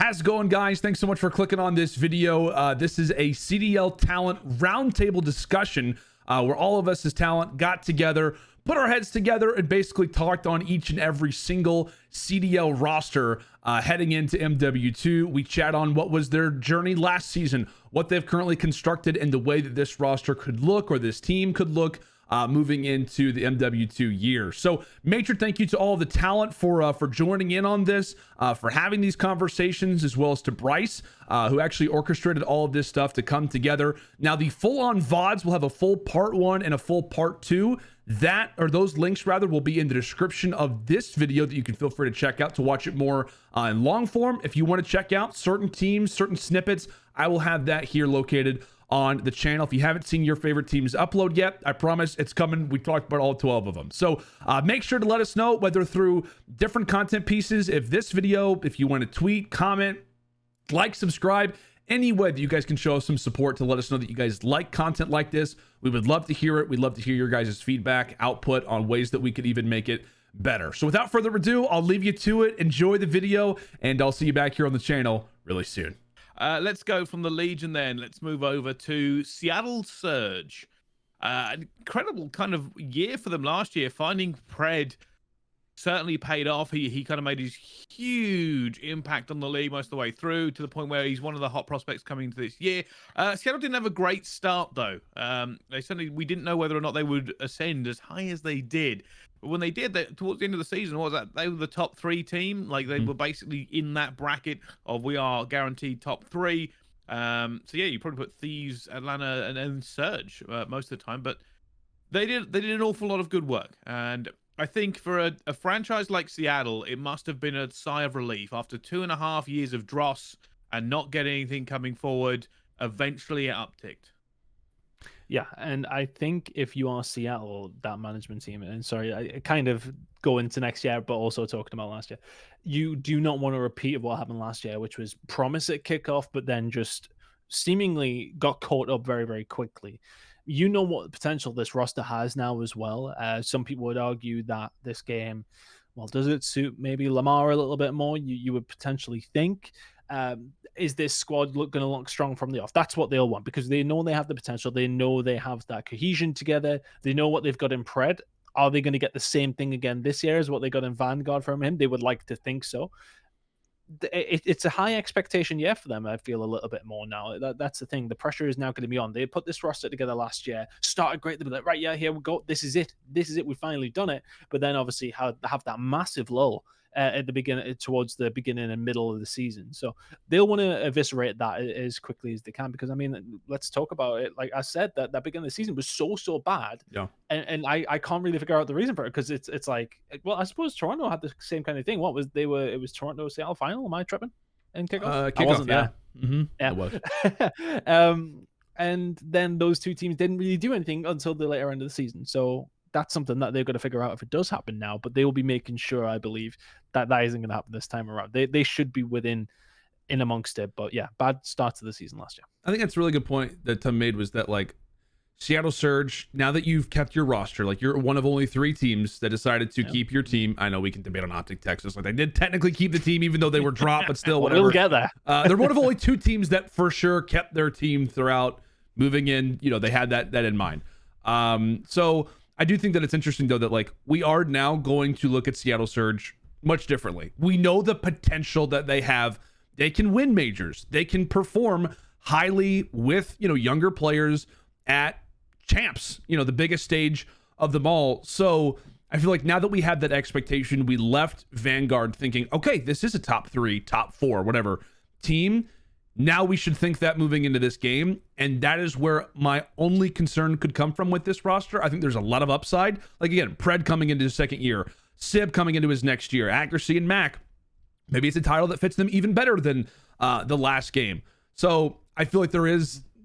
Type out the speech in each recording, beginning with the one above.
How's it going, guys? Thanks so much for clicking on this video. This is a CDL Talent Roundtable discussion where all of us as talent got together, put our heads together, and basically talked on each and every single CDL roster heading into MW2. We chat on what was their journey last season, what they've currently constructed, and the way that this roster could look or this team could look moving into the MW2 year. So major thank you to all of the talent for joining in on this, for having these conversations, as well as to BRICE, who actually orchestrated all of this stuff to come together. Now the full-on VODs will have a full part 1 and a full part 2. Those links rather will be in the description of this video that you can feel free to check out to watch it more in long form. If you want to check out certain teams, certain snippets, I will have that here located on the channel. If you haven't seen your favorite teams upload yet, I promise it's coming. We talked about all 12 of them. So make sure to let us know, whether through different content pieces, if you want to tweet, comment, like, subscribe, any way that you guys can show us some support to let us know that you guys like content like this. We would love to hear it. We'd love to hear your guys' feedback, output on ways that we could even make it better. So without further ado, I'll leave you to it. Enjoy the video, and I'll see you back here on the channel really soon. Let's go from the Legion then. Let's move over to Seattle Surge. An incredible kind of year for them last year. Finding Pred certainly paid off. He kind of made his huge impact on the league most of the way through, to the point where he's one of the hot prospects coming into this year. Seattle didn't have a great start though. We didn't know whether or not they would ascend as high as they did. But when they did, towards the end of the season, what was that? They were the top 3 team. Like they were basically in that bracket of we are guaranteed top 3. So yeah, you probably put Thieves, Atlanta, and then Surge most of the time. But they did an awful lot of good work. And I think for a franchise like Seattle, it must have been a sigh of relief after 2.5 years of dross and not getting anything coming forward. Eventually, it upticked. Yeah, and I think if you are Seattle, that management team, and sorry, I kind of go into next year, but also talking about last year, you do not want a repeat of what happened last year, which was promise at kickoff, but then just seemingly got caught up very, very quickly. You know what potential this roster has now as well. Some people would argue that this game, well, does it suit maybe Lamar a little bit more? You would potentially think. Is this squad going to look strong from the off? That's what they'll want, because they know they have the potential. They know they have that cohesion together. They know what they've got in Pred. Are they going to get the same thing again this year as what they got in Vanguard from him? They would like to think so. It's a high expectation year for them. I feel a little bit more now. That's the thing. The pressure is now going to be on. They put this roster together last year, started great. They'll be like, right, yeah, here we go. This is it. This is it. We've finally done it. But then obviously have that massive lull at the beginning, towards the beginning and middle of the season. So they'll want to eviscerate that as quickly as they can, because I mean, let's talk about it. Like I said, that beginning of the season was so bad. Yeah. And I can't really figure out the reason for it, because it's like, well, I suppose Toronto had the same kind of thing. It was Toronto Seattle final. Am I tripping? And kickoff? I wasn't there. Yeah. It was. And then those two teams didn't really do anything until the later end of the season. So that's something that they've got to figure out if it does happen now. But they will be making sure, I believe, that isn't going to happen this time around. They should be in amongst it. But yeah, bad start to the season last year. I think that's a really good point that Tom made, was that like Seattle Surge, now that you've kept your roster, like you're one of only 3 teams that decided to keep your team. I know we can debate on Optic Texas. Like they did technically keep the team, even though they were dropped, but still, whatever. We'll get there. They're one of only 2 teams that for sure kept their team throughout moving in. You know, they had that in mind. So I do think that it's interesting, though, that like we are now going to look at Seattle Surge much differently. We know the potential that they have. They can win majors. They can perform highly with, younger players at champs, the biggest stage of them all. So I feel like now that we have that expectation, we left Vanguard thinking, okay, this is a top 3, top 4, whatever team. Now we should think that moving into this game, and that is where my only concern could come from with this roster. I think there's a lot of upside. Like, again, Pred coming into his second year, Sib coming into his next year, Accuracy and Mac. Maybe it's a title that fits them even better than the last game. So I feel like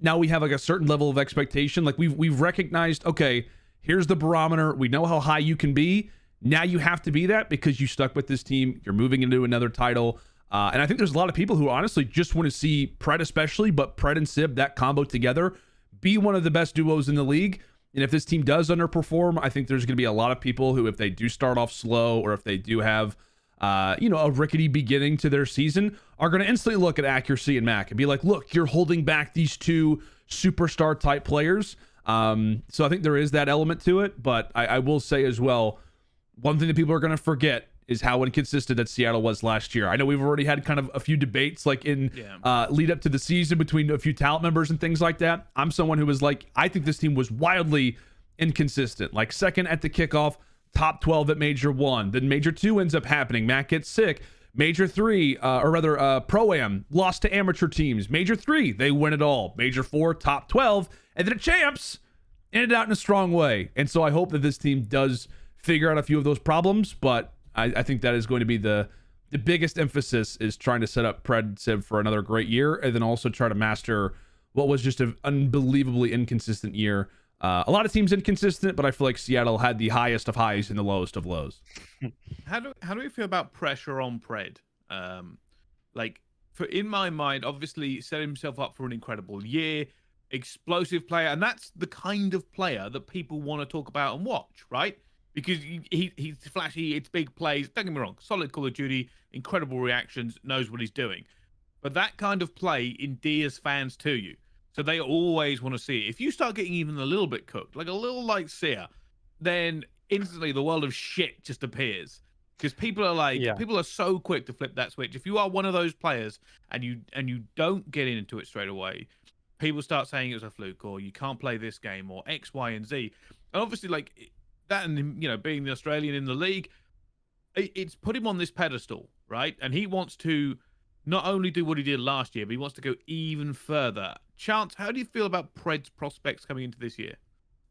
now we have like a certain level of expectation. Like we've recognized, okay, here's the barometer. We know how high you can be. Now you have to be that because you stuck with this team. You're moving into another title. And I think there's a lot of people who honestly just want to see Pred especially, but Pred and Sib, that combo together, be one of the best duos in the league. And if this team does underperform, I think there's going to be a lot of people who, if they do start off slow or if they do have a rickety beginning to their season are going to instantly look at accuracy and Mac and be like, look, you're holding back these two superstar type players. So I think there is that element to it, but I will say as well, one thing that people are going to forget is how inconsistent that Seattle was last year. I know we've already had kind of a few debates like in lead up to the season between a few talent members and things like that. I'm someone who was like, I think this team was wildly inconsistent, like second at the kickoff, top 12 at Major 1. Then Major 2 ends up happening. Matt gets sick. Major 3, Pro-Am, lost to amateur teams. Major 3, they win it all. Major 4, top 12. And then at Champs, ended out in a strong way. And so I hope that this team does figure out a few of those problems, but I think that is going to be the biggest emphasis, is trying to set up Pred Civ for another great year, and then also try to master what was just an unbelievably inconsistent year. A lot of teams inconsistent, but I feel like Seattle had the highest of highs and the lowest of lows. How do we feel about pressure on Pred? In my mind, obviously set himself up for an incredible year, explosive player, and that's the kind of player that people want to talk about and watch, right? Because he's flashy, it's big plays. Don't get me wrong, solid Call of Duty, incredible reactions, knows what he's doing. But that kind of play endears fans to you. So they always want to see it. If you start getting even a little bit cooked, like a little like Seer, then instantly the world of shit just appears. Because people are so quick to flip that switch. If you are one of those players and you don't get into it straight away, people start saying it was a fluke, or you can't play this game, or X, Y, and Z. And obviously, like that, and being the Australian in the league, it's put him on this pedestal, right? And he wants to not only do what he did last year, but he wants to go even further. Chance, how do you feel about Pred's prospects coming into this year?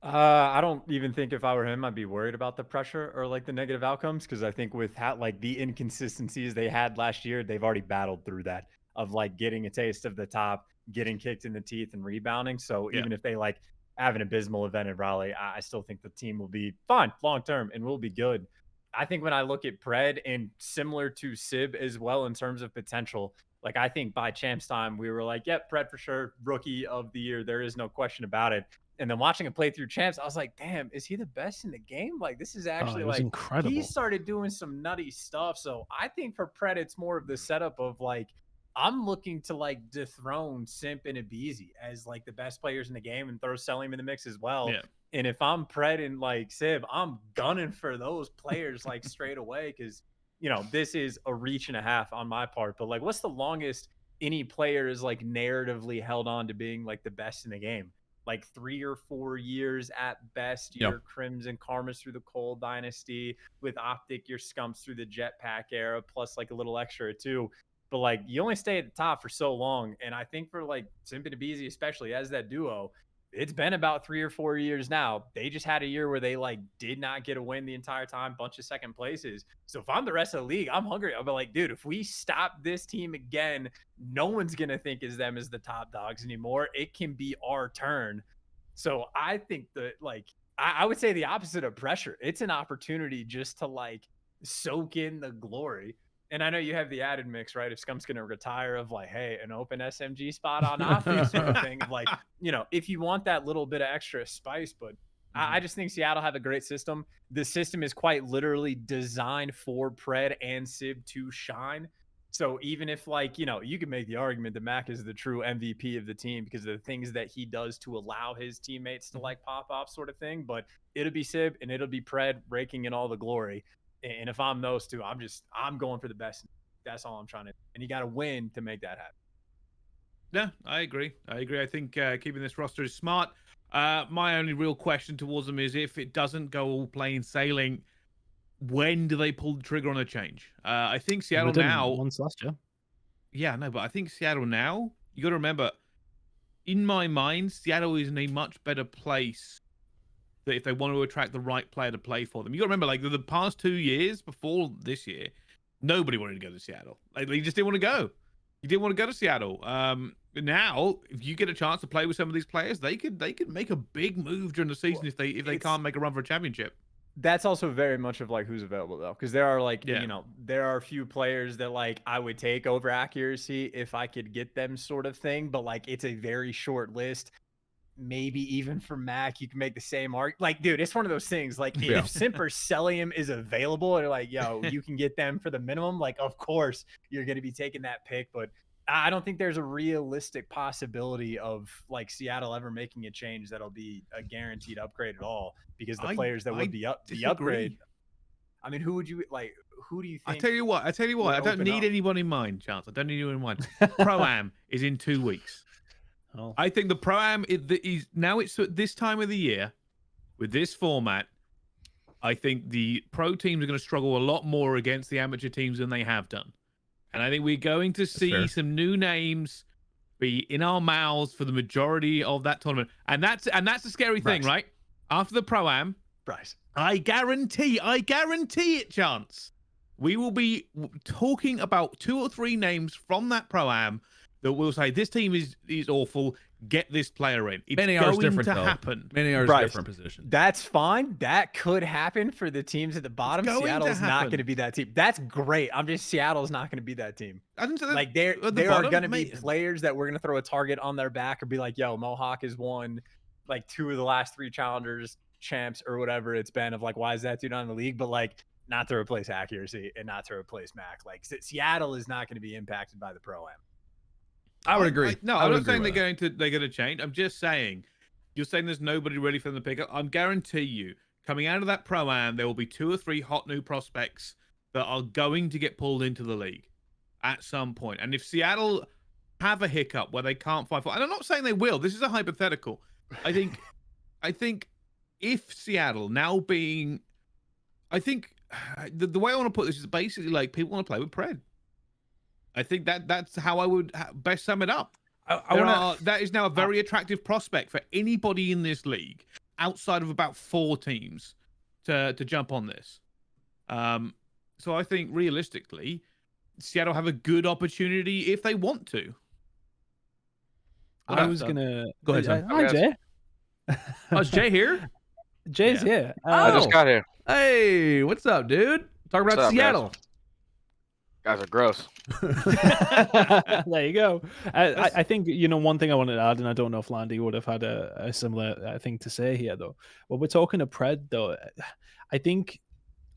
I don't even think if I were him, I'd be worried about the pressure or like the negative outcomes, because I think with the inconsistencies they had last year, they've already battled through that, of like getting a taste of the top, getting kicked in the teeth, and rebounding. So even if they like have an abysmal event in Raleigh, I still think the team will be fine long term and will be good. I think when I look at Pred, and similar to Sib as well in terms of potential, like I think by Champs time we were like, yep, Pred for sure, rookie of the year. There is no question about it. And then watching him play through Champs, I was like, damn, is he the best in the game? Like, this is actually like incredible. He started doing some nutty stuff. So I think for Pred, it's more of the setup of like, I'm looking to like dethrone Simp and Abizi as like the best players in the game, and throw Selim in the mix as well. Yeah. And if I'm Pred and like Sib, I'm gunning for those players like straight away, because this is a reach and a half on my part. But like, what's the longest any player is like narratively held on to being like the best in the game? Like 3 or 4 years at best. Your Crimson Karmas through the Cold Dynasty, with Optic, your Scumps through the Jetpack era, plus like a little extra too. But like, you only stay at the top for so long. And I think for like Simp and Abizi, especially as that duo, it's been about 3 or 4 years now. They just had a year where they like did not get a win the entire time, bunch of second places. So if I'm the rest of the league, I'm hungry. I'll be like, dude, if we stop this team again, no one's going to think is them as the top dogs anymore. It can be our turn. So I think that like, I would say the opposite of pressure. It's an opportunity just to like soak in the glory. And I know you have the added mix, right? If Scump's going to retire, of like, hey, an open SMG spot on offense sort of thing. Of like, if you want that little bit of extra spice. But I just think Seattle have a great system. The system is quite literally designed for Pred and Sib to shine. So even if like, you could make the argument that Mac is the true MVP of the team because of the things that he does to allow his teammates to like pop off sort of thing. But it'll be Sib and it'll be Pred raking in all the glory. And if I'm those two, I'm going for the best. That's all I'm trying to. And you got to win to make that happen. Yeah, I agree. I think keeping this roster is smart. My only real question towards them is, if it doesn't go all plain sailing, when do they pull the trigger on a change? I think Seattle now. Once last year. Yeah, no, but I think Seattle now, you got to remember, in my mind, Seattle is in a much better place that if they want to attract the right player to play for them. You got to remember, like the past 2 years before this year, nobody wanted to go to Seattle. Like, they just didn't want to go. You didn't want to go to Seattle. Now, if you get a chance to play with some of these players, they could make a big move during the season if they can't make a run for a championship. That's also very much of like who's available though, because there are like there are a few players that like I would take over accuracy if I could get them sort of thing, but like it's a very short list. maybe even for Mac, you can make the same argument. Like, dude, it's one of those things. Like, Yeah. if Simp or Celium is available, and like, yo, you can get them for the minimum. Like, of course, you're going to be taking that pick. But I don't think there's a realistic possibility of like Seattle ever making a change that'll be a guaranteed upgrade at all. Because the players that would be the upgrade. I mean, who would you like? Who do you think? I tell you what. I don't need anyone in mind, Chance. I don't need anyone in mind. Pro-Am is in 2 weeks. Oh. I think the Pro-Am is now. It's at this time of the year with this format. I think the pro teams are going to struggle a lot more against the amateur teams than they have done, and I think we're going to see some new names be in our mouths for the majority of that tournament. And that's a scary thing, right? After the Pro-Am, BRICE. I guarantee it, Chance. We will be talking about 2 or 3 names from that Pro-Am that will say this team is awful. Get this player in. It's going to happen. Many are different positions. That's fine. That could happen for the teams at the bottom. Seattle's not going to be that team. That's great. Seattle's not going to be that team. Like there are going to be players that we're going to throw a target on their back or be like, yo, Mohawk has won like 2 of the last 3 challengers, champs, or whatever it's been, of like, why is that dude on the league? But like, not to replace accuracy and not to replace Mac. Like, Seattle is not going to be impacted by the Pro-Am. I would agree. I'm not saying they're going to change. I'm just saying, you're saying there's nobody ready for them to pick up. I guarantee you, coming out of that Pro-Am, there will be 2 or 3 hot new prospects that are going to get pulled into the league at some point. And if Seattle have a hiccup where they can't fight for, and I'm not saying they will, this is a hypothetical. I think if Seattle now being, I think the way I want to put this is basically like people want to play with Pred. I think that's how I would best sum it up. That is now a very attractive prospect for anybody in this league outside of about 4 teams to jump on this. So I think realistically, Seattle have a good opportunity if they want to. I was gonna go ahead, Tom. Hi, Jay. Oh, is Jay here? Jay's here. I just got here. Hey, what's up, dude? Talk about Seattle. Guys are gross. There you go. I think, one thing I wanted to add, and I don't know if Landy would have had a similar thing to say here, though. When we're talking to Pred, though, I think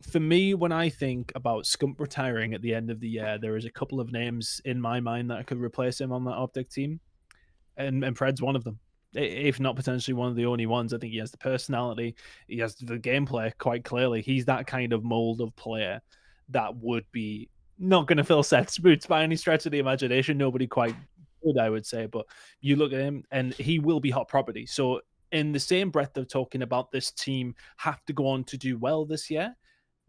for me, when I think about Scump retiring at the end of the year, there is a couple of names in my mind that could replace him on that Optic team, and Pred's one of them. If not potentially one of the only ones. I think he has the personality, he has the gameplay quite clearly. He's that kind of mold of player that would be not going to fill Seth's boots by any stretch of the imagination. Nobody quite would, I would say. But you look at him and he will be hot property. So in the same breath of talking about this team have to go on to do well this year,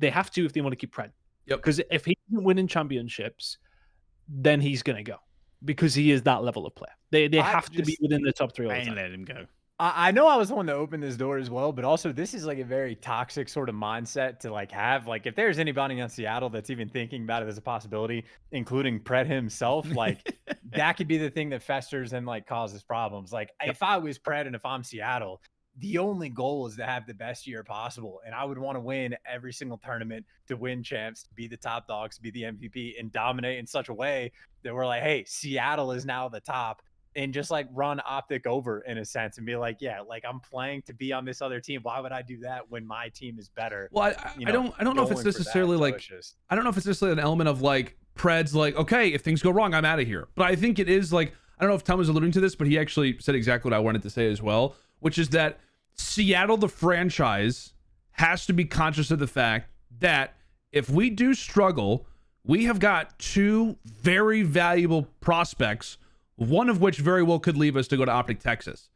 they have to if they want to keep Pred. Yep. Because if he isn't winning championships, then he's going to go. Because he is that level of player. They have to be within the top 3 all the time. Let him go. I know I was the one to open this door as well, but also this is like a very toxic sort of mindset to like have. Like, if there's anybody on Seattle that's even thinking about it as a possibility, including Pred himself, like that could be the thing that festers and like causes problems. Like, if I was Pred and if I'm Seattle, the only goal is to have the best year possible. And I would want to win every single tournament, to win champs, to be the top dogs, to be the MVP, and dominate in such a way that we're like, hey, Seattle is now the top. And just like run Optic over in a sense and be like, yeah, like I'm playing to be on this other team. Why would I do that when my team is better? Well, I don't know if it's necessarily like, I don't know if it's necessarily an element of like Pred's like, okay, if things go wrong, I'm out of here. But I think it is like, I don't know if Tom was alluding to this, but he actually said exactly what I wanted to say as well, which is that Seattle, the franchise, has to be conscious of the fact that if we do struggle, we have got 2 very valuable prospects, one of which very well could leave us to go to Optic Texas.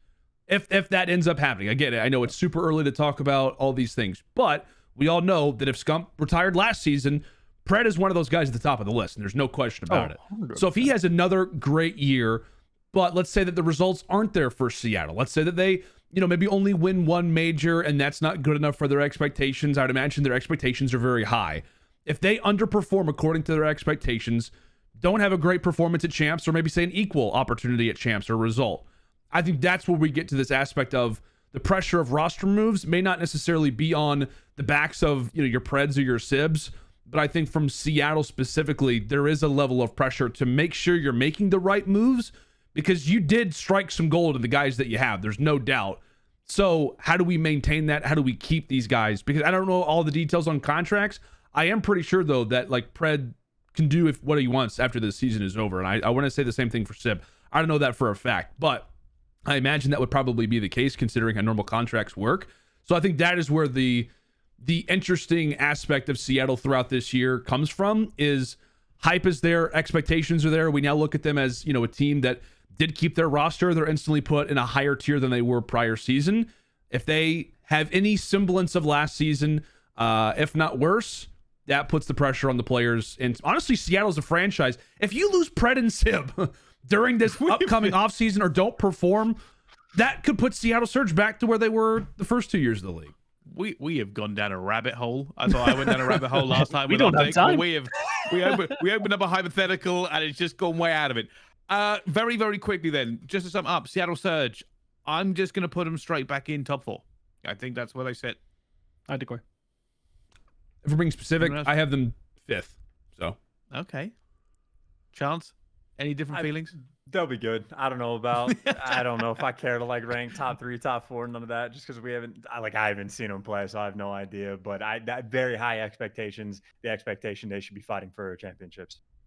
If that ends up happening. Again, I know it's super early to talk about all these things, but we all know that if Scump retired last season, Pred is one of those guys at the top of the list, and there's no question about it. 100%. So if he has another great year, but let's say that the results aren't there for Seattle. Let's say that they, maybe only win 1 major, and that's not good enough for their expectations. I'd imagine their expectations are very high. If they underperform according to their expectations, don't have a great performance at champs, or maybe say an equal opportunity at champs or result, I think that's where we get to this aspect of the pressure of roster moves may not necessarily be on the backs of your Preds or your Sibs, but I think from Seattle specifically, there is a level of pressure to make sure you're making the right moves, because you did strike some gold in the guys that you have. There's no doubt. So how do we maintain that? How do we keep these guys? Because I don't know all the details on contracts. I am pretty sure though that like Pred can do what he wants after the season is over. And I want to say the same thing for Sib. I don't know that for a fact, but I imagine that would probably be the case considering how normal contracts work. So I think that is where the interesting aspect of Seattle throughout this year comes from. Is hype is there, expectations are there. We now look at them as, a team that did keep their roster. They're instantly put in a higher tier than they were prior season. If they have any semblance of last season, if not worse, that puts the pressure on the players. And honestly, Seattle's a franchise. If you lose Pred and Sib during this upcoming offseason or don't perform, that could put Seattle Surge back to where they were the first 2 years of the league. We have gone down a rabbit hole. I thought I went down a rabbit hole last time. We don't have time. We opened up a hypothetical and it's just gone way out of it. Very, very quickly then, just to sum up, Seattle Surge, I'm just going to put them straight back in top 4. I think that's where they sit. I'd agree. If we're being specific, I have them 5th. So okay. Chance, any different feelings? They'll be good. I don't know if I care to like rank top 3, top 4, none of that, just because I haven't seen them play, so I have no idea. But that very high expectations, the expectation they should be fighting for championships.